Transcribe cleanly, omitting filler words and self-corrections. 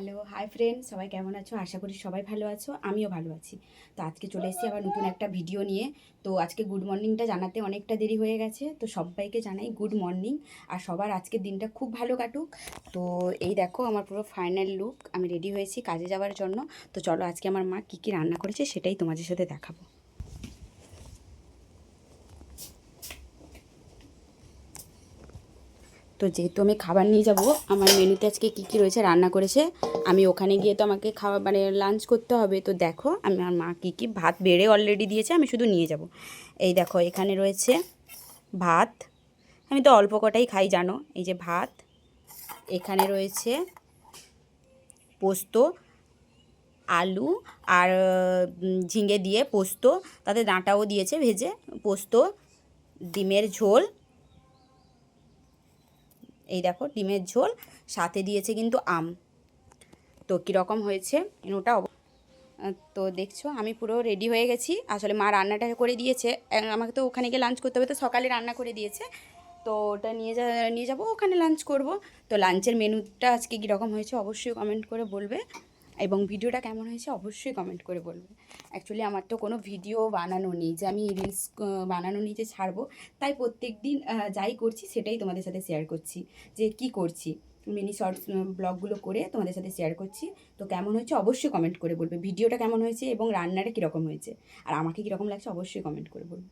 Hello, hi friend, সবাই কেমন আছো? আশা করি সবাই ভালো আছো, আমিও ভালো আছি। তো আজকে চলে এসেছি আবার নতুন একটা ভিডিও নিয়ে। তো আজকে গুড মর্নিংটা জানাতে অনেকটা দেরি হয়ে গেছে, তো সবাইকে জানাই গুড মর্নিং। আর সবার আজকের দিনটা খুব ভালো কাটুক। তো এই দেখো আমার পুরো ফাইনাল লুক, আমি রেডি হয়েছি কাজে যাওয়ার জন্য। তো চলো আজকে আমার মা কী কী রান্না করেছে সেটাই তোমাদের সাথে দেখাবো। তো যেহেতু আমি খাবার নিয়ে যাব, আমার মেনুতে আজকে কী কী রয়েছে রান্না করেছে, আমি ওখানে গিয়ে তো আমাকে খাওয়া মানে লাঞ্চ করতে হবে। তো দেখো আমার মা কী কী ভাত বেড়ে অলরেডি দিয়েছে, আমি শুধু নিয়ে যাব। এই দেখো এখানে রয়েছে ভাত, আমি তো অল্প কটাই খাই জানো। এই যে ভাত, এখানে রয়েছে পোস্ত, আলু আর ঝিঙে দিয়ে পোস্ত, তাতে ডাঁটাও দিয়েছে ভেজে, পোস্ত, ডিমের ঝোল। এই দেখো ডিমের ঝোল, সাথে দিয়েছে কিন্তু আম। তো কীরকম হয়েছে মেনুটা তো দেখছো আমি পুরো রেডি হয়ে গেছি। আসলে মা রান্নাটা করে দিয়েছে, আমাকে তো ওখানে গিয়ে লাঞ্চ করতে হবে, তো সকালে রান্না করে দিয়েছে। তো ওটা নিয়ে যাবো, ওখানে লাঞ্চ করব। তো লাঞ্চের মেনুটা আজকে কীরকম হয়েছে অবশ্যই কমেন্ট করে বলবে, এবং ভিডিওটা কেমন হয়েছে অবশ্যই কমেন্ট করে বলবে। অ্যাকচুয়ালি আমার তো কোনো ভিডিও বানানো নেই যে আমি রিলস বানানো নেই যে ছাড়বো, তাই প্রত্যেক দিন যাই করছি সেটাই তোমাদের সাথে শেয়ার করছি, যে কি করছি মিনি শর্টস ব্লগগুলো করে তোমাদের সাথে শেয়ার করছি। তো কেমন হয়েছে অবশ্যই কমেন্ট করে বলবে, ভিডিওটা কেমন হয়েছে এবং রান্নাটা কীরকম হয়েছে, আর আমাকে কীরকম লাগছে অবশ্যই কমেন্ট করে বলবে।